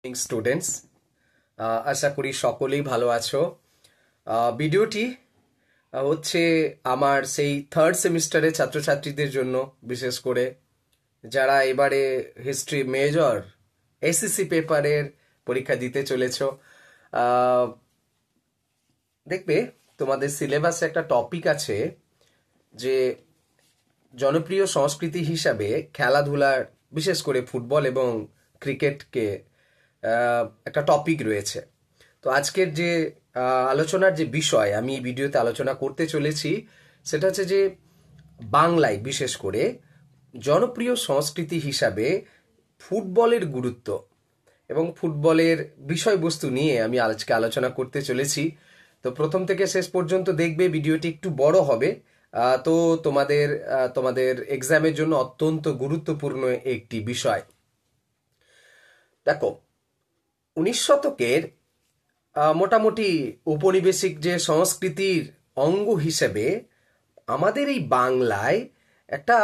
Students, আশা করি সকলেই ভালো আছো। ভিডিওটি হচ্ছে আমার সেই থার্ড সেমিস্টারের ছাত্রছাত্রীদের জন্য, বিশেষ করে যারা এবারে হিস্ট্রি মেজর এসএসসি পেপারের পরীক্ষা দিতে চলেছ। দেখবে তোমাদের সিলেবাসে একটা টপিক আছে যে জনপ্রিয় সংস্কৃতি হিসাবে খেলাধুলার, বিশেষ করে ফুটবল এবং ক্রিকেটকে একটা টপিক রয়েছে। তো আজকের যে আলোচনার যে বিষয় আমি এই ভিডিওতে আলোচনা করতে চলেছি সেটা হচ্ছে যে বাংলায় বিশেষ করে জনপ্রিয় সংস্কৃতি হিসাবে ফুটবলের গুরুত্ব এবং ফুটবলের বিষয়বস্তু নিয়ে আমি আজকে আলোচনা করতে চলেছি। তো প্রথম থেকে শেষ পর্যন্ত দেখবে, ভিডিওটি একটু বড় হবে, তো তোমাদের এক্সামের জন্য অত্যন্ত গুরুত্বপূর্ণ একটি বিষয়। দেখো, 19 শতকের মোটামুটি ঔপনিবেশিক যে সংস্কৃতির অঙ্গ হিসেবে আমাদের এই বাংলায় একটা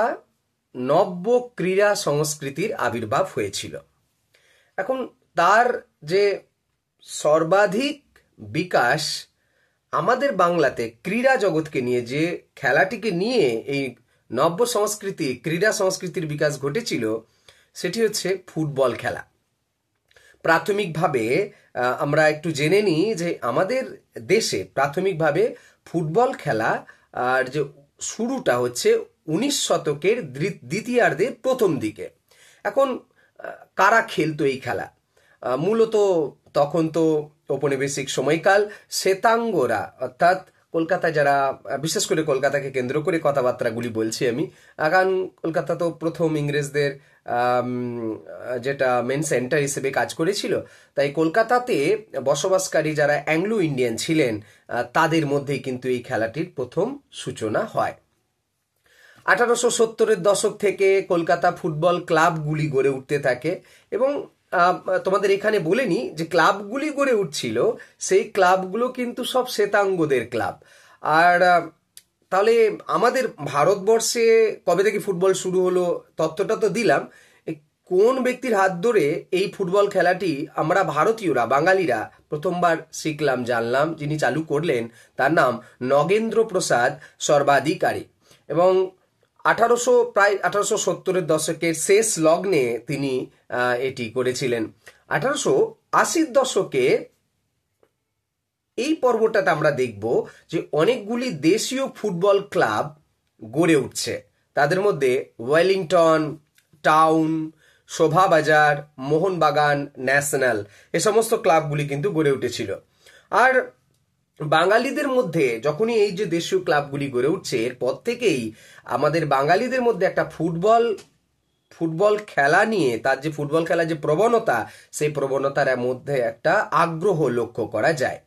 নব্য ক্রীড়া সংস্কৃতির আবির্ভাব হয়েছিল। এখন তার যে সর্বাধিক বিকাশ আমাদের বাংলাতে ক্রীড়া জগৎকে নিয়ে, যে খেলাটিকে নিয়ে এই নব্য সংস্কৃতি, ক্রীড়া সংস্কৃতির বিকাশ ঘটেছিল, সেটি হচ্ছে ফুটবল খেলা। প্রাথমিকভাবে আমরা একটু জেনে নিই যে আমাদের দেশে প্রাথমিকভাবে ফুটবল খেলা আর যে শুরুটা হচ্ছে 19 শতকের দ্বিতীয়ার্ধের প্রথম দিকে। এখন কারা খেলতো এই খেলা? মূলত তখন তো ঔপনিবেশিক সময়কাল, শ্বেতাঙ্গরা, অর্থাৎ কলকাতায় যারা, বিশেষ করে কলকাতাকে কেন্দ্র করে কথাবার্তাগুলি বলছি আমি, কারণ কলকাতা তো প্রথম ইংরেজদের যেটা মেন সেন্টার হিসেবে কাজ করেছিল, তাই কলকাতাতে বসবাসকারী যারা অ্যাংলো ইন্ডিয়ান ছিলেন তাদের মধ্যেই কিন্তু এই খেলাটির প্রথম সূচনা হয়। 1870-এর দশক থেকে কলকাতা ফুটবল ক্লাবগুলি গড়ে উঠতে থাকে এবং তোমাদের এখানে বলে নি যে ক্লাবগুলি গড়ে উঠছিল, সেই ক্লাবগুলো কিন্তু সব শ্বেতাঙ্গদের ক্লাব। আর তাহলে আমাদের ভারতবর্ষে কবে থেকে ফুটবল শুরু হলো তথ্যটা তো দিলাম, কোন ব্যক্তির হাত ধরে এই ফুটবল খেলাটি আমরা ভারতীয়রা, বাঙালিরা প্রথমবার শিখলাম, জানলাম, যিনি চালু করলেন তার নাম নগেন্দ্র প্রসাদ সর্বাধিকারী। এবং প্রায় 1870-এর দশকের শেষ লগ্নে তিনি এটি করেছিলেন। 1880-র দশকে এই পর্বটাতে আমরা দেখব যে অনেকগুলি দেশীয় ফুটবল ক্লাব গড়ে উঠছে। তাদের মধ্যে Wellington town, Shobhabazar, Mohun Bagan, National, এ সমস্ত ক্লাবগুলি কিন্তু গড়ে উঠেছিল। আর বাঙালিদের মধ্যে যখনই এই যে দেশীয় ক্লাবগুলি গড়ে উঠছে, এরপর থেকেই আমাদের বাঙালিদের মধ্যে একটা ফুটবল খেলা নিয়ে, তার যে ফুটবল খেলার যে প্রবণতা, সেই প্রবণতার মধ্যে একটা আগ্রহ লক্ষ্য করা যায়।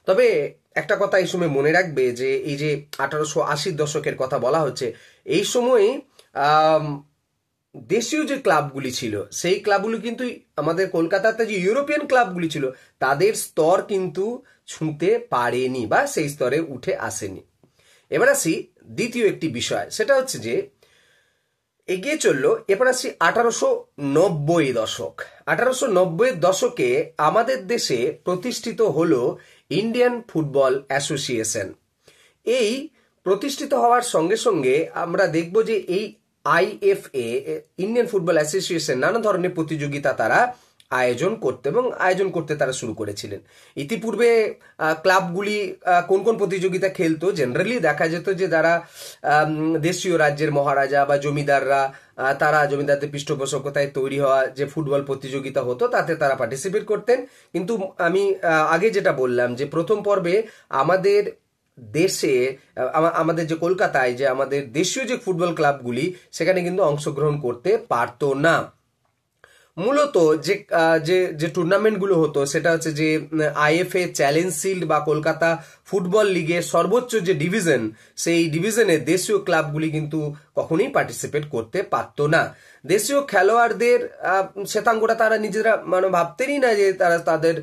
তবে একটা কথা এই সময় মনে রাখবে যে এই যে 1880-র দশকের কথা বলা হচ্ছে, এই সময় দেশীয় যে ক্লাবগুলি ছিল সেই ক্লাবগুলি কিন্তু আমাদের কলকাতাতে যে ইউরোপিয়ান ক্লাবগুলি ছিল তাদের স্তর কিন্তু ছুঁতে পারেনি বা সেই স্তরে উঠে আসেনি। এবার আসি দ্বিতীয় একটি বিষয়, সেটা হচ্ছে যে এগিয়ে চললো। এবার আসি 1890 দশক। 1890-এর দশকে আমাদের দেশে প্রতিষ্ঠিত হলো ইন্ডিয়ান ফুটবল অ্যাসোসিয়েশন। এই প্রতিষ্ঠিত হওয়ার সঙ্গে সঙ্গে আমরা দেখব যে এই আইএফএ, ইন্ডিয়ান ফুটবল অ্যাসোসিয়েশন, নানা ধরনের প্রতিযোগিতা তারা আয়োজন করতে তারা শুরু করেছিলেন। ইতিপূর্বে ক্লাবগুলি কোন কোন প্রতিযোগিতা খেলতো? জেনারেলি দেখা যেত যে যারা দেশীয় রাজ্যের মহারাজা বা জমিদাররা, তারা জমিদারদের পৃষ্ঠপোষকতায় তৈরি হওয়া যে ফুটবল প্রতিযোগিতা হতো তাতে তারা পার্টিসিপেট করতেন। কিন্তু আমি আগে যেটা বললাম যে প্রথম পর্বে আমাদের দেশে, আমাদের যে কলকাতায় যে আমাদের দেশীয় যে ফুটবল ক্লাবগুলি, সেখানে কিন্তু অংশগ্রহণ করতে পারতো না। মূলত যে টুর্নামেন্টগুলো হতো সেটা হচ্ছে যে আইএফএ চ্যালেঞ্জ শিল্ড বা কলকাতা ফুটবল লিগের সর্বোচ্চ যে ডিভিশন, সেই ডিভিশনে দেশীয় ক্লাবগুলি কিন্তু কখনোই পার্টিসিপেট করতে পারতো না। দেশীয় খেলোয়াড়দের শ্বেতাঙ্গরা তারা নিজেরা ভাবতেনই না যে তাদের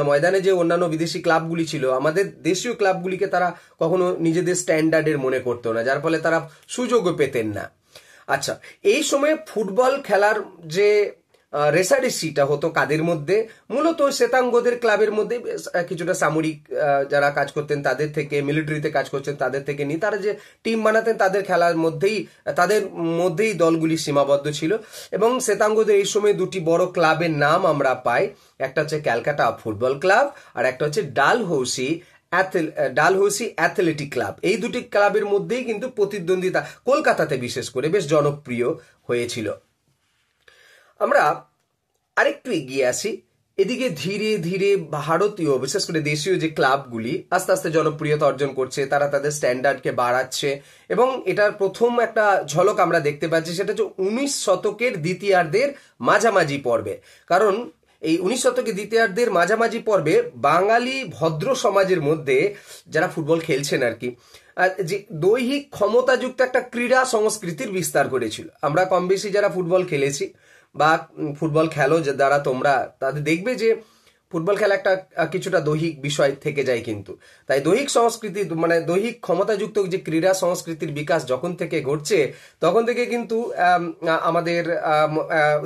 ময়দানে যে অন্যান্য বিদেশি ক্লাবগুলি ছিল, আমাদের দেশীয় ক্লাবগুলিকে তারা কখনো নিজেদের স্ট্যান্ডার্ডের মনে করতো না, যার ফলে তারা সুযোগও পেতেন না। আচ্ছা, এই সময়ে ফুটবল খেলার যে রেষারেষিটা হতো কাদের মধ্যে, মূলত শ্বেতাঙ্গদের ক্লাবের মধ্যে কিছুটা সামরিক যারা কাজ করতেন তাদের থেকে, মিলিটারিতে কাজ করছেন তাদের থেকে নিয়ে তারা যে টিম বানাতেন তাদের মধ্যেই দলগুলি সীমাবদ্ধ ছিল। এবং শ্বেতাঙ্গদের এই সময় দুটি বড় ক্লাবের নাম আমরা পাই, একটা হচ্ছে ক্যালকাটা ফুটবল ক্লাব আর একটা হচ্ছে ডালহৌসি অ্যাথলেটিক ক্লাব। এই দুটি ক্লাবের মধ্যেই কিন্তু প্রতিদ্বন্দ্বিতা কলকাতাতে বিশেষ করে বেশ জনপ্রিয় হয়েছিল। আমরা আরেকটু এগিয়ে আসি, এদিকে ধীরে ধীরে ভারতীয় বিশেষ করে দেশীয় যে ক্লাবগুলি আস্তে আস্তে জনপ্রিয়তা অর্জন করছে, তারা তাদের স্ট্যান্ডার্ডকে বাড়াচ্ছে এবং এটার প্রথম একটা ঝলক আমরা দেখতে পাচ্ছি, সেটা হচ্ছে 19 শতকের দ্বিতীয়ার্ধের মাঝামাঝি পর্বে। কারণ এই 19 শতকের দ্বিতীয়ার্ধের মাঝামাঝি পর্বে বাঙালি ভদ্র সমাজের মধ্যে যারা ফুটবল খেলছেন আর কি, যে দৈহিক ক্ষমতাযুক্ত একটা ক্রীড়া সংস্কৃতির বিস্তার করেছিল। আমরা কম বেশি যারা ফুটবল খেলেছি বা ফুটবল খেলো যারা তোমরা, তাদের দেখবে যে ফুটবল খেলা একটা কিছুটা দৈহিক বিষয় থেকে যায়। কিন্তু তাই দৈহিক সংস্কৃতি মানে দৈহিক ক্ষমতাযুক্ত যে ক্রীড়া সংস্কৃতির বিকাশ যখন থেকে ঘটছে, তখন থেকে কিন্তু আমাদের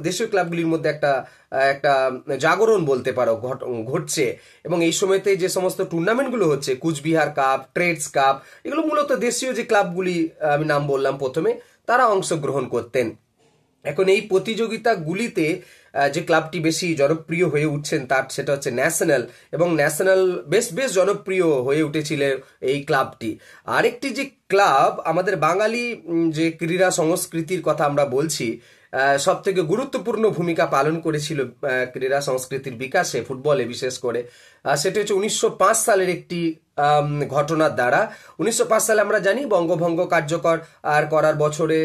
দেশীয় ক্লাবগুলির মধ্যে একটা জাগরণ বলতে পারো ঘটছে। এবং এই সময়তে যে সমস্ত টুর্নামেন্টগুলো হচ্ছে, কুচবিহার কাপ, ট্রেডস কাপ, এগুলো মূলত দেশীয় যে ক্লাবগুলি আমি নাম বললাম প্রথমে, তারা অংশগ্রহণ করতেন। এখন এই প্রতিযোগিতাগুলিতে যে ক্লাবটি বেশি জনপ্রিয় হয়ে উঠছেন সেটা হচ্ছে ন্যাশনাল, এবং ন্যাশনাল বেশ জনপ্রিয় হয়ে উঠেছিল এই ক্লাবটি। আরেকটি যে ক্লাব আমাদের বাঙালি যে ক্রীড়া সংস্কৃতির কথা আমরা বলছি, সব থেকে গুরুত্বপূর্ণ ভূমিকা পালন করেছিল ক্রীড়া সংস্কৃতির বিকাশে ফুটবলে বিশেষ করে, সেটা হচ্ছে 1905 সালের একটি ঘটনার দ্বারা। 1905 সালে আমরা জানি বঙ্গভঙ্গ কার্যকর করার বছরে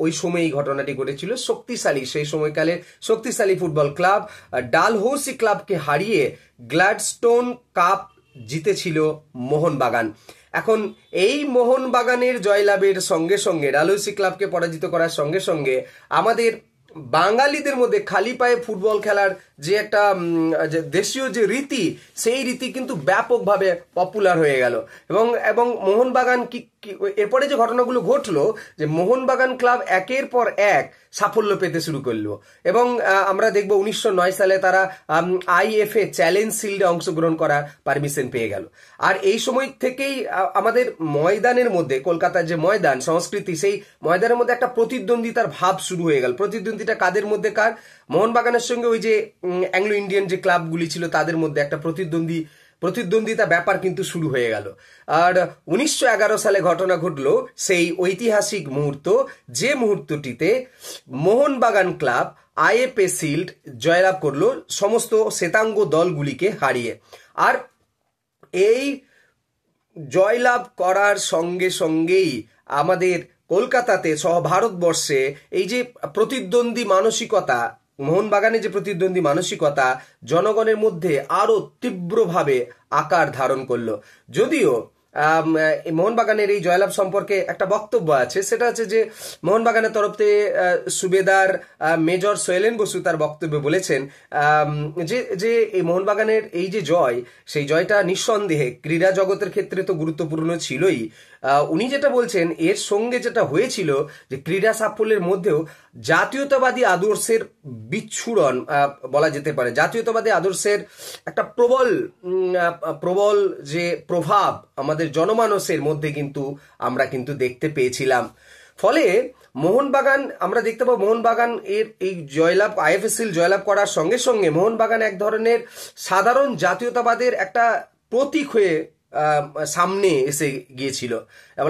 ওই সময় এই ঘটনাটি ঘটেছিল। সেই সময়কালে শক্তিশালী ফুটবল ক্লাব ডালহৌসি ক্লাবকে হারিয়ে গ্ল্যাডস্টোন কাপ জিতেছিল মোহনবাগান। এখন এই মোহনবাগানের জয়লাভের সঙ্গে সঙ্গে, ডালহৌসি ক্লাবকে পরাজিত করার সঙ্গে সঙ্গে আমাদের বাঙালিদের মধ্যে খালি পায়ে ফুটবল খেলার যে একটা দেশীয় যে রীতি, সেই রীতি কিন্তু ব্যাপকভাবে পপুলার হয়ে গেল। এবং মোহনবাগান এরপরে যে ঘটনাগুলো ঘটলো, যে মোহনবাগান ক্লাব একের পর এক সাফল্য পেতে শুরু করলো এবং আমরা দেখব 1909 সালে তারা IFA চ্যালেঞ্জ শিল্ডে অংশগ্রহণ করার পারমিশন পেয়ে গেল। আর এই সময় থেকেই আমাদের ময়দানের মধ্যে, কলকাতার যে ময়দান সংস্কৃতি, সেই ময়দানের মধ্যে একটা প্রতিদ্বন্দ্বিতার ভাব শুরু হয়ে গেল। প্রতিদ্বন্দ্বিতা কাদের মধ্যে? মোহনবাগানের সঙ্গে ওই যে অ্যাংলো ইন্ডিয়ান যে ক্লাবগুলি ছিল তাদের মধ্যে একটা প্রতিদ্বন্দ্বিতা ব্যাপার কিন্তু শুরু হয়ে গেল। আর 1911 সালে ঘটনা ঘটলো সেই ঐতিহাসিক মুহূর্ত, যে মুহূর্তটিতে মোহনবাগান ক্লাব IFA শিল্ড জয়লাভ করলো সমস্ত শ্বেতাঙ্গ দলগুলিকে হারিয়ে। আর এই জয়লাভ করার সঙ্গে সঙ্গেই আমাদের কলকাতাতে সহ ভারতবর্ষে এই যে প্রতিদ্বন্দ্বী মানসিকতা, মোহনবাগানের যে প্রতিদ্বন্দ্বী মানসিকতা জনগণের মধ্যে আরো তীব্রভাবে আকার ধারণ করলো। যদিও মোহনবাগানের এই জয়লাভ সম্পর্কে একটা বক্তব্য আছে, সেটা হচ্ছে যে মোহনবাগানের তরফ থেকে সুবেদার মেজর শৈলেন বসু তার বক্তব্যে বলেছেন যে এই মোহনবাগানের এই যে জয়, সেই জয়টা নিঃসন্দেহে ক্রীড়া জগতের ক্ষেত্রে তো গুরুত্বপূর্ণ ছিলই। উনি যেটা বলছেন, এর সঙ্গে যেটা হয়েছিল যে ক্রীড়া সাফল্যের মধ্যেও জাতীয়তাবাদী আদর্শের বিচ্ছুরণ বলা যেতে পারে। জাতীয়তাবাদী আদর্শের একটা প্রবল যে প্রভাব আমাদের জনমানসের মধ্যে আমরা কিন্তু দেখতে পেয়েছিলাম। ফলে মোহনবাগান আমরা দেখতে পাবো, মোহনবাগান এর এই জয়লাভ, IFA শিল্ড জয়লাভ করার সঙ্গে সঙ্গে মোহনবাগান এক ধরনের সাধারণ জাতীয়তাবাদের একটা প্রতীক হয়ে সামনে এসে গিয়েছিল। এবং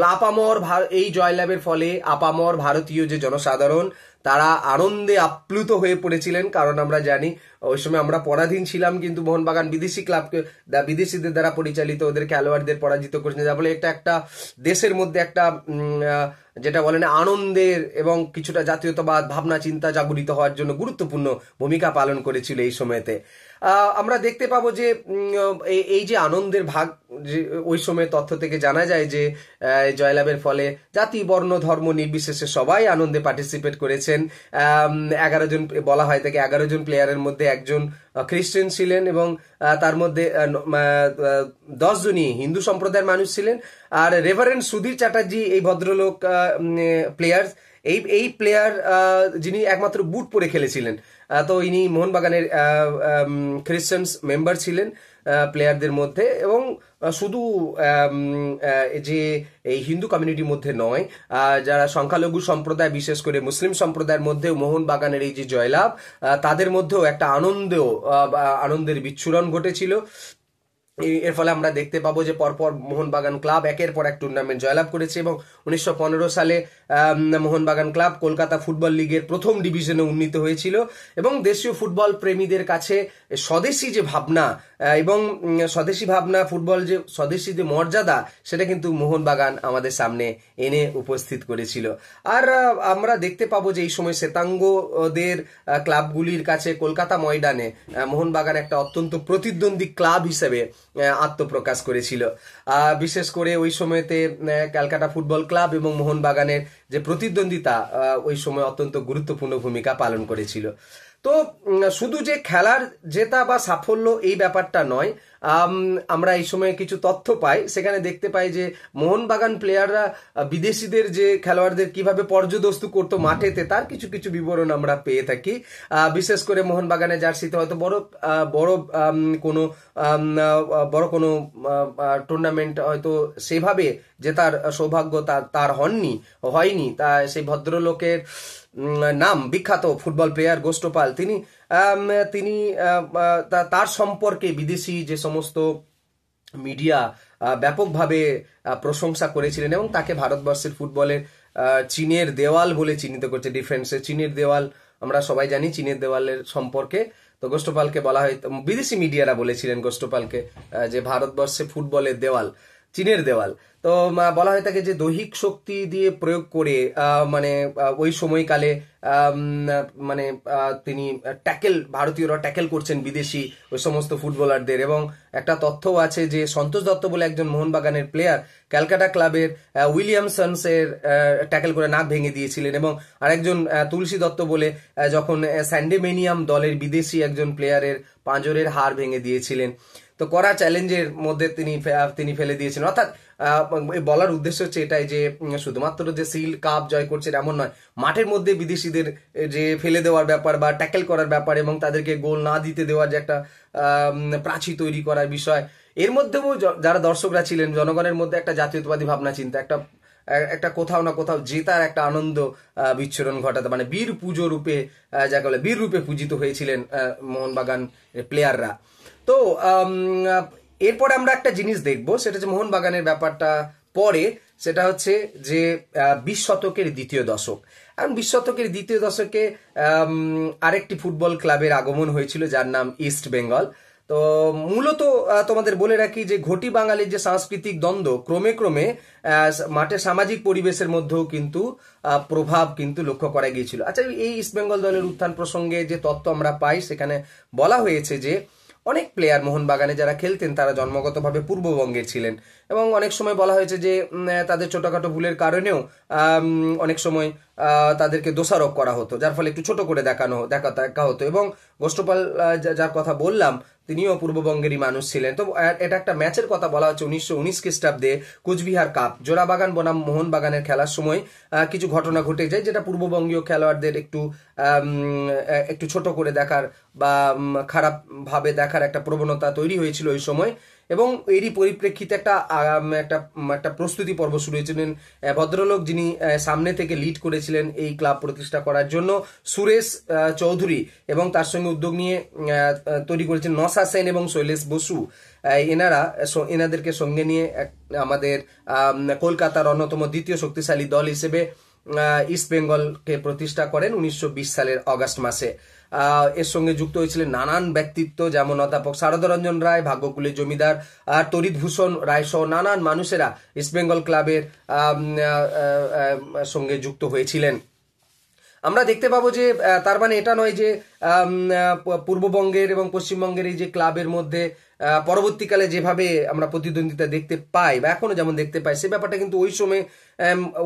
এই জয়লাভের ফলে আপামর ভারতীয় যে জনসাধারণ, তারা আনন্দে আপ্লুত হয়ে পড়েছিলেন। কারণ আমরা জানি ওই সময় আমরা পরাধীন ছিলাম, কিন্তু মোহনবাগান বিদেশিদের দ্বারা পরিচালিত ওদের খেলোয়াড়দের পরাজিত করেছেন, যার ফলে একটা দেশের মধ্যে একটা যেটা বলেন আনন্দের এবং কিছুটা জাতীয়তাবাদ ভাবনা চিন্তা জাগরিত হওয়ার জন্য গুরুত্বপূর্ণ ভূমিকা পালন করেছিল এই সময়তে। আমরা দেখতে পাবো যে এই যে আনন্দের ভাগ, ওই সময় তথ্য থেকে জানা যায় যে জয়লাভের ফলে জাতি বর্ণ ধর্ম নির্বিশেষে সবাই আনন্দে পার্টিসিপেট করেছেন। 11 জন বলা হয় থেকে 11 জন প্লেয়ারের মধ্যে একজন খ্রিস্টান ছিলেন এবং তার মধ্যে 10 জনই হিন্দু সম্প্রদায়ের মানুষ ছিলেন। আর রেভারেন্ড সুধীর চ্যাটার্জি এই ভদ্রলোক প্লেয়ার যিনি একমাত্র বুট পরে খেলেছিলেন। তো ইনি মোহনবাগানের খ্রিশ্চানস মেম্বার ছিলেন প্লেয়ারদের মধ্যে, এবং শুধু যে এই হিন্দু কমিউনিটির মধ্যে নয়, যারা সংখ্যালঘু সম্প্রদায় বিশেষ করে মুসলিম সম্প্রদায়ের মধ্যেও মোহনবাগানের এই যে জয়লাভ, তাদের মধ্যেও একটা আনন্দের বিচ্ছুরণ ঘটেছিল। এর ফলে আমরা দেখতে পাবো যে পরপর মোহনবাগান ক্লাব একের পর এক টুর্নামেন্ট জয়লাভ করেছে, এবং 1915 সালে মোহনবাগান ক্লাব কলকাতা ফুটবল লিগের প্রথম ডিভিশনে উন্নীত হয়েছিল। এবং দেশীয় ফুটবল প্রেমীদের কাছে স্বদেশী যে ভাবনা এবং স্বদেশী ভাবনা, ফুটবল যে স্বদেশী যে মর্যাদা, সেটা কিন্তু মোহনবাগান আমাদের সামনে এনে উপস্থিত করেছিল। আর আমরা দেখতে পাবো যে এই সময় শ্বেতাঙ্গদের ক্লাবগুলির কাছে কলকাতা ময়দানে মোহনবাগান একটা অত্যন্ত প্রতিদ্বন্দ্বী ক্লাব হিসেবে আত্মপ্রকাশ করেছিল। বিশেষ করে ওই সময়তে ক্যালকাটা ফুটবল ক্লাব এবং মোহনবাগানের যে প্রতিদ্বন্দ্বিতা ওই সময় অত্যন্ত গুরুত্বপূর্ণ ভূমিকা পালন করেছিল। তো শুধু যে খেলার জেতা বা সাফল্য এই ব্যাপারটা নয়, আমরা এই সময় কিছু তথ্য পাই, সেখানে দেখতে পাই যে মোহনবাগান প্লেয়াররা বিদেশিদের যে খেলোয়াড়দের কিভাবে পর্যদস্তু করতো মাঠেতে, তার কিছু কিছু বিবরণ আমরা পেয়ে থাকি। বিশেষ করে মোহনবাগানের জার্সিতে হয়তো বড় কোনো টুর্নামেন্ট হয়তো সেভাবে জেতার সৌভাগ্য তার হয়নি। তা সেই ভদ্রলোকের নাম বিখ্যাত ফুটবল প্লেয়ার গোষ্ঠপাল, তিনি তার সম্পর্কে বিদেশি যে সমস্ত মিডিয়া ব্যাপকভাবে প্রশংসা করেছিলেন, এবং তাকে ভারতবর্ষের ফুটবলের চীনের দেওয়াল বলে চিহ্নিত করছে। ডিফেন্সের চীনের দেওয়াল, আমরা সবাই জানি চীনের দেওয়ালের সম্পর্কে। তো গোষ্ঠপালকে বলা হয়, বিদেশি মিডিয়ারা বলেছিলেন গোষ্ঠপালকে যে ভারতবর্ষে ফুটবলের দেওয়াল চীনের দেওয়াল। তো বলা হয়ে থাকে যে দৈহিক শক্তি দিয়ে প্রয়োগ করে ওই সময়কালে তিনি ভারতীয়রা ট্যাকেল করছেন বিদেশি ওই সমস্ত ফুটবলারদের। এবং একটা তথ্য আছে যে সন্তোষ দত্ত বলে একজন মোহনবাগানের প্লেয়ার ক্যালকাটা ক্লাবের উইলিয়ামসন্স এর ট্যাকেল করে নাক ভেঙে দিয়েছিলেন, এবং আরেকজন তুলসী দত্ত বলে যখন স্যান্ডেমেনিয়াম দলের বিদেশি একজন প্লেয়ারের পাঁজরের হাড় ভেঙে দিয়েছিলেন। তো কড়া চ্যালেঞ্জের মধ্যে তিনি ফেলে দিয়েছেন। অর্থাৎ বলার উদ্দেশ্য হচ্ছে এটাই যে শুধুমাত্র যে সিল কাপ জয় করছে এমন নয়, মাঠের মধ্যে বিদেশিদের যে ফেলে দেওয়ার ব্যাপার বা ট্যাকেল করার ব্যাপার এবং তাদেরকে গোল না দিতে দেওয়ার যে একটা প্রাচীর তৈরি করার বিষয়, এর মধ্যেও যারা দর্শকরা ছিলেন জনগণের মধ্যে একটা জাতীয়তাবাদী ভাবনা চিন্তা, একটা কোথাও না কোথাও জেতার একটা আনন্দ বিচ্ছুরণ ঘটাতে, বীর পুজো রূপে যাকে বলে বীর রূপে পূজিত হয়েছিলেন মোহনবাগান প্লেয়াররা। তো এরপরে আমরা একটা জিনিস দেখবো, সেটা হচ্ছে মোহনবাগানের ব্যাপারটা পরে, সেটা হচ্ছে যে 20 শতকের দ্বিতীয় দশক। এখন 20 শতকের দ্বিতীয় দশকে আরেকটি ফুটবল ক্লাবের আগমন হয়েছিল যার নাম ইস্ট বেঙ্গল। তো মূলত তোমাদের বলে রাখি যে ঘটি বাঙালির যে সাংস্কৃতিক দ্বন্দ্ব ক্রমে ক্রমে মাঠে সামাজিক পরিবেশের মধ্যেও কিন্তু প্রভাব কিন্তু লক্ষ্য করা গিয়েছিল। আচ্ছা, এই ইস্ট বেঙ্গল দলের উত্থান প্রসঙ্গে যে তথ্য আমরা পাই, সেখানে বলা হয়েছে যে অনেক প্লেয়ার মোহনবাগানে যারা খেলতেন তারা জন্মগতভাবে পূর্ববঙ্গের ছিলেন, এবং অনেক সময় বলা হয়েছে যে তাদের ছোটখাটো ভুলের কারণেও অনেক সময় তাদেরকে দোষারোপ করা হতো, যার ফলে একটু ছোট করে দেখা হতো। এবং গোষ্ঠপাল যার কথা বললাম তিনিও পূর্ববঙ্গেরই মানুষ ছিলেন। তো এটা একটা ম্যাচের কথা বলা হচ্ছে 1919 খ্রিস্টাব্দে কোচবিহার কাপ জোড়াবাগান বনাম মোহনবাগানের খেলার সময় কিছু ঘটনা ঘটে যায়, যেটা পূর্ববঙ্গীয় খেলোয়াড়দের একটু ছোট করে দেখার বা খারাপ ভাবে দেখার একটা প্রবণতা তৈরি হয়েছিল ওই সময়। এবং এরই পরিপ্রেক্ষিতে একটা প্রস্তুতি পর্ব শুরু হয়েছিলেন। ভদ্রলোক যিনি সামনে থেকে লিড করেছিলেন এই ক্লাব প্রতিষ্ঠা করার জন্য, সুরেশ চৌধুরী, এবং তার সঙ্গে উদ্যোগ নিয়ে তৈরি করেছেন নসা সেন এবং শৈলেশ বসু। এনাদেরকে সঙ্গে নিয়ে আমাদের কলকাতার অন্যতম দ্বিতীয় শক্তিশালী দল হিসেবে ইস্ট বেঙ্গলকে প্রতিষ্ঠা করেন 1920 সালের অগাস্ট মাসে। এর সঙ্গে যুক্ত হয়েছিলেন নানান ব্যক্তিত্ব, যেমন অধ্যাপক শারদারঞ্জন রায়, ভাগ্যকুলের জমিদার তরিত ভূষণ রায় সহ নানান মানুষেরা ইস্ট বেঙ্গল ক্লাবের সঙ্গে যুক্ত হয়েছিলেন। আমরা দেখতে পাবো যে তার মানে এটা নয় যে পূর্ববঙ্গের এবং পশ্চিমবঙ্গের এই যে ক্লাবের মধ্যে পরবর্তীকালে যেভাবে আমরা প্রতিদ্বন্দ্বিতা দেখতে পাই বা এখনো যেমন দেখতে পাই, সে ব্যাপারটা কিন্তু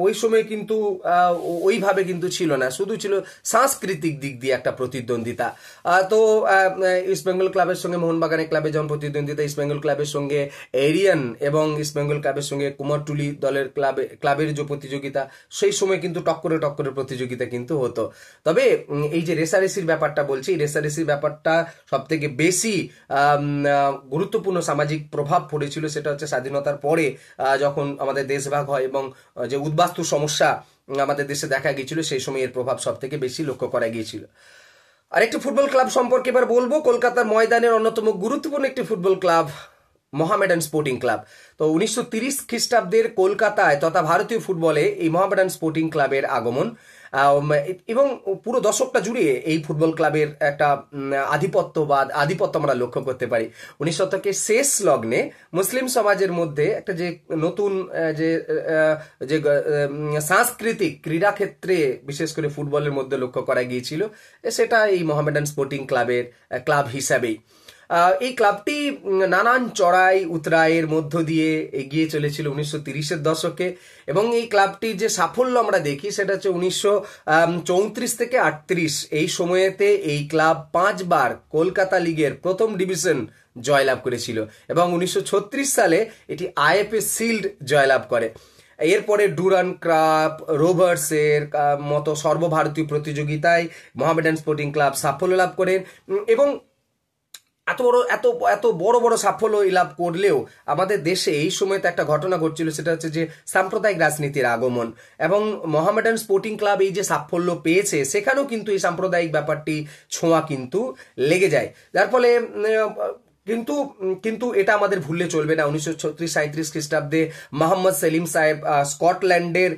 ওই সময় কিন্তু ওইভাবে কিন্তু ছিল না, শুধু ছিল সাংস্কৃতিক দিক দিয়ে একটা প্রতিদ্বন্দ্বিতা। তো ইস্ট বেঙ্গল ক্লাবের সঙ্গে মোহনবাগানের ক্লাবে যেমন প্রতিদ্বন্দ্বিতা, ইস্ট বেঙ্গল ক্লাবের সঙ্গে এরিয়ান এবং ইস্ট বেঙ্গল ক্লাবের সঙ্গে কুমারটুলি দলের ক্লাবের যে প্রতিযোগিতা, সেই সময় কিন্তু টক্করে প্রতিযোগিতা কিন্তু হতো। তবে এই যে রেসারেসির ব্যাপারটা যেটা বলছি, রেসারেসি ব্যাপারটা সব থেকে বেশি গুরুত্বপূর্ণ সামাজিক প্রভাব পড়েছিল সেটা হচ্ছে স্বাধীনতার পরে, যখন আমাদের দেশভাগ হয় এবং যে উদ্বাস্তু সমস্যা আমাদের দেশে দেখা গিয়েছিল, সেই সময় এর প্রভাব সব থেকে বেশি লক্ষ্য করা গিয়েছিল। আরেকটি ফুটবল ক্লাব সম্পর্কে এবার বলবো, কলকাতার ময়দানের অন্যতম গুরুত্বপূর্ণ একটি football club Mohammedan sporting club. তো 1930 খ্রিস্টাব্দের কলকাতায় তথা ভারতীয় ফুটবলে এই মোহামেডান স্পোর্টিং ক্লাবের আগমন, এবং পুরো দশকটা জুড়ে এই ফুটবল ক্লাবের একটা আধিপত্য আমরা লক্ষ্য করতে পারি। 19 শতকের শেষ লগ্নে মুসলিম সমাজের মধ্যে একটা যে নতুন যে সাংস্কৃতিক ক্রীড়াক্ষেত্রে বিশেষ করে ফুটবলের মধ্যে লক্ষ্য করা গিয়েছিল, সেটা এই মোহামেডান স্পোর্টিং ক্লাব হিসাবেই। এই ক্লাবটি নানান চড়াই উতরাইয়ের মধ্য দিয়ে এগিয়ে চলেছিল 1930-এর দশকে, এবং এই ক্লাবটির যে সাফল্য আমরা দেখি সেটা হচ্ছে 1934 থেকে 38 এই সময়েতে এই ক্লাব 5 বার কলকাতা লিগের প্রথম ডিভিশন জয়লাভ করেছিল, এবং 1936 সালে এটি আইএফএ শিল্ড জয়লাভ করে। এরপরে ডুরান কাপ, রোভার্সের মতো সর্বভারতীয় প্রতিযোগিতায় মোহামেডান স্পোর্টিং ক্লাব সাফল্য লাভ করেন, এবং এত বড় সাফল্য লাভ করলেও আমাদের দেশে এই সময়তে একটা ঘটনা ঘটছিল, সেটা হচ্ছে যে সাম্প্রদায়িক রাজনীতির আগমন, এবং মোহামেডান স্পোর্টিং ক্লাব এই যে সাফল্য পেয়েছে সেখানেও কিন্তু এই সাম্প্রদায়িক ব্যাপারটি ছোঁয়া কিন্তু লেগে যায়, যার ফলে কিন্তু এটা আমাদের ভুললে চলবে না। 1936-37 খ্রিস্টাব্দে মোহাম্মদ সেলিম সাহেব স্কটল্যান্ডের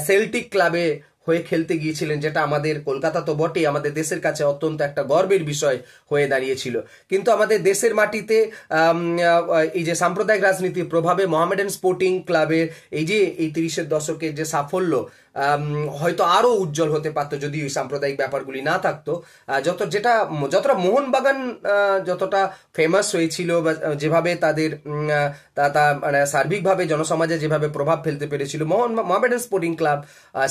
সেল্টিক ক্লাবে হয়ে খেলতে গিয়েছিলেন, যেটা আমাদের কলকাতা তো বটেই, আমাদের দেশের কাছে অত্যন্ত একটা গর্বের বিষয় হয়ে দাঁড়িয়েছিল। কিন্তু আমাদের দেশের মাটিতে এই যে সাম্প্রদায়িক রাজনীতির প্রভাবে মোহামেডান স্পোর্টিং ক্লাবের এই 30-এর দশকের যে সাফল্য হয়তো আরো উজ্জ্বল হতে পারতো যদি ওই সাম্প্রদায়িক ব্যাপারগুলি না থাকতো। যতটা মোহনবাগান যতটা ফেমাস হয়েছিল, বা যেভাবে তাদের মানে সার্বিকভাবে জনসমাজে যেভাবে প্রভাব ফেলতে পেরেছিল, মোহামেডান স্পোর্টিং ক্লাব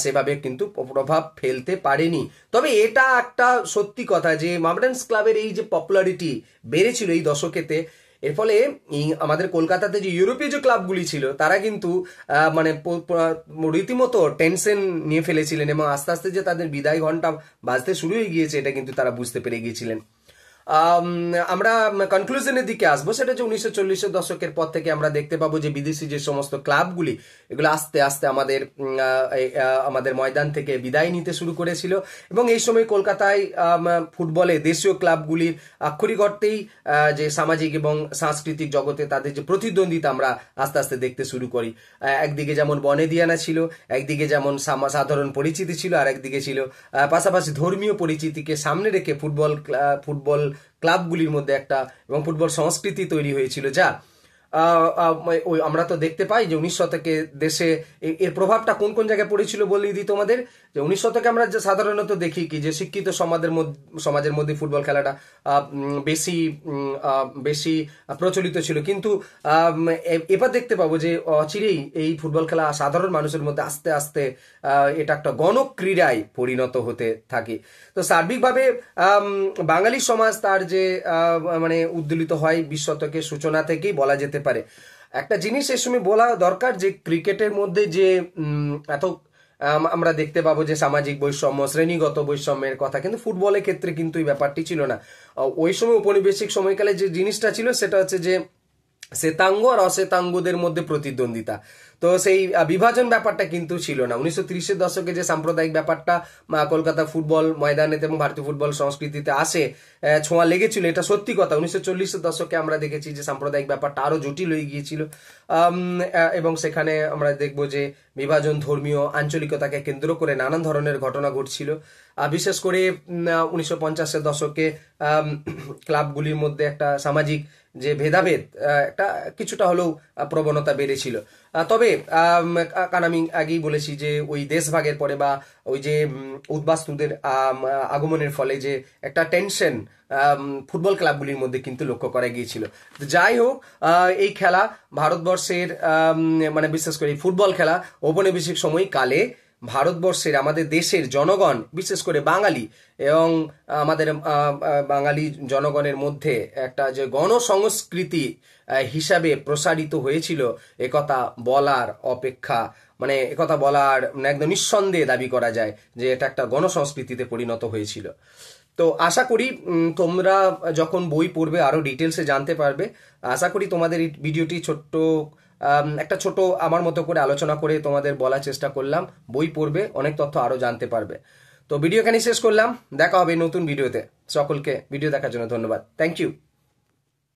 সেভাবে কিন্তু প্রভাব ফেলতে পারেনি। তবে এটা একটা সত্যি কথা যে মোহামেডান ক্লাবের এই যে পপুলারিটি বেড়েছিল এই দশকেতে, এর ফলে আমাদের কলকাতাতে যে ইউরোপীয় যে ক্লাবগুলি ছিল তারা কিন্তু মানে রীতিমতো টেনশন নিয়ে ফেলেছিলেন, এবং আস্তে আস্তে যে তাদের বিদায় ঘন্টা বাজতে শুরু হয়ে গিয়েছে এটা কিন্তু তারা বুঝতে পেরে গিয়েছিলেন। আমরা কনক্লুশনের দিকে আসবো, সেটা হচ্ছে 1940-এর দশকের পর থেকে আমরা দেখতে পাবো যে বিদেশি যে সমস্ত ক্লাবগুলি এগুলো আস্তে আস্তে আমাদের ময়দান থেকে বিদায় নিতে শুরু করেছিল, এবং এই সময় কলকাতায় ফুটবলে দেশীয় ক্লাবগুলির আক্ষরিক অর্থেই যে সামাজিক এবং সাংস্কৃতিক জগতে তাদের যে প্রতিদ্বন্দ্বিতা আমরা আস্তে আস্তে দেখতে শুরু করি। একদিকে যেমন বনেদিয়ানা ছিল, একদিকে যেমন সাধারণ পরিচিতি ছিল, আর একদিকে ছিল পাশাপাশি ধর্মীয় পরিচিতিকে সামনে রেখে ফুটবল ক্লাবগুলির মধ্যে একটা এবং ফুটবল সংস্কৃতি তৈরি হয়েছিল, যা আমরা তো দেখতে পাই যে 19 শতকে দেশে এর প্রভাবটা কোন কোন জায়গায় পড়েছিল বলেই দিই তোমাদের। যে 19 শতকে আমরা সাধারণত দেখি কি যে শিক্ষিত সমাজের মধ্যে ফুটবল খেলাটা বেশি প্রচলিত ছিল, কিন্তু এবার দেখতে পাবো যে অচিরেই এই ফুটবল খেলা সাধারণ মানুষের মধ্যে আস্তে আস্তে এটা একটা গণক্রীড়ায় পরিণত হতে থাকে। তো সার্বিকভাবে বাঙালি সমাজ তার যে মানে উদ্দোলিত হয় 20 শতকের সূচনা থেকেই বলা যেতে পারে। একটা জিনিস এর সময় বলা দরকার যে ক্রিকেটের মধ্যে যে এত আমরা দেখতে পাবো যে সামাজিক বৈষম্য, শ্রেণীগত বৈষম্যের কথা, কিন্তু ফুটবলের ক্ষেত্রে কিন্তু এই ব্যাপারটি ছিল না। ওই সময় ঔপনিবেশিক সময়কালে যে জিনিসটা ছিল সেটা হচ্ছে যে শ্বেতাঙ্গ আর অশ্বেতাঙ্গদের মধ্যে প্রতিদ্বন্দ্বিতা, তো সেই বিভাজন ব্যাপারটা কিন্তু ছিল না। 1930-এর দশকে যে সাম্প্রদায়িক ব্যাপারটা কলকাতা ফুটবল ময়দানেতে এবং ভারতীয় ফুটবল সংস্কৃতিতে আসে ছোঁয়া লেগেছিল, এটা সত্যি কথা। 1940-এর দশকে আমরা দেখেছি যে সাম্প্রদায়িক ব্যাপারটা আরো জটিল হয়ে গিয়েছিল, এবং সেখানে আমরা দেখবো যে বিভাজন, ধর্মীয় আঞ্চলিকতাকে কেন্দ্র করে নানান ধরনের ঘটনা ঘটছিল। বিশেষ করে 1950-এর দশকে ক্লাবগুলির মধ্যে একটা সামাজিক যে ভেদাভেদ একটা কিছুটা হলেও প্রবণতা বেড়েছিল। তবে কারণ আমি আগেই বলেছি যে ওই দেশভাগের পরে বা ওই যে উদ্বাস্তুদের আগমনের ফলে যে একটা টেনশন ফুটবল ক্লাবগুলির মধ্যে কিন্তু লক্ষ্য করা গিয়েছিল। যাই হোক, এই খেলা ভারতবর্ষের মানে বিশেষ করে ফুটবল খেলা ঔপনিবেশিক সময়কালে ভারতবর্ষের আমাদের দেশের জনগণ, বিশেষ করে বাঙালি এবং আমাদের বাঙালি জনগণের মধ্যে একটা যে গণসংস্কৃতি হিসাবে প্রসারিত হয়েছিল, একথা বলার অপেক্ষা মানে একথা বলার একদম নিঃসন্দেহে দাবি করা যায় যে এটা একটা গণসংস্কৃতিতে পরিণত হয়েছিল। তো তো আশা করি তোমরা যখন বই পড়বে আরো ডিটেলসে জানতে পারবে। আশা করি তোমাদের এই ভিডিওটি ছোট্ট একটা ছোট আমার মতো করে আলোচনা করে তোমাদের বলার চেষ্টা করলাম। বই পড়বে, অনেক তথ্য আরো জানতে পারবে। তো ভিডিও এখানেই শেষ করলাম, দেখা হবে নতুন ভিডিওতে। সকলকে ভিডিও দেখার জন্য ধন্যবাদ, থ্যাংক ইউ।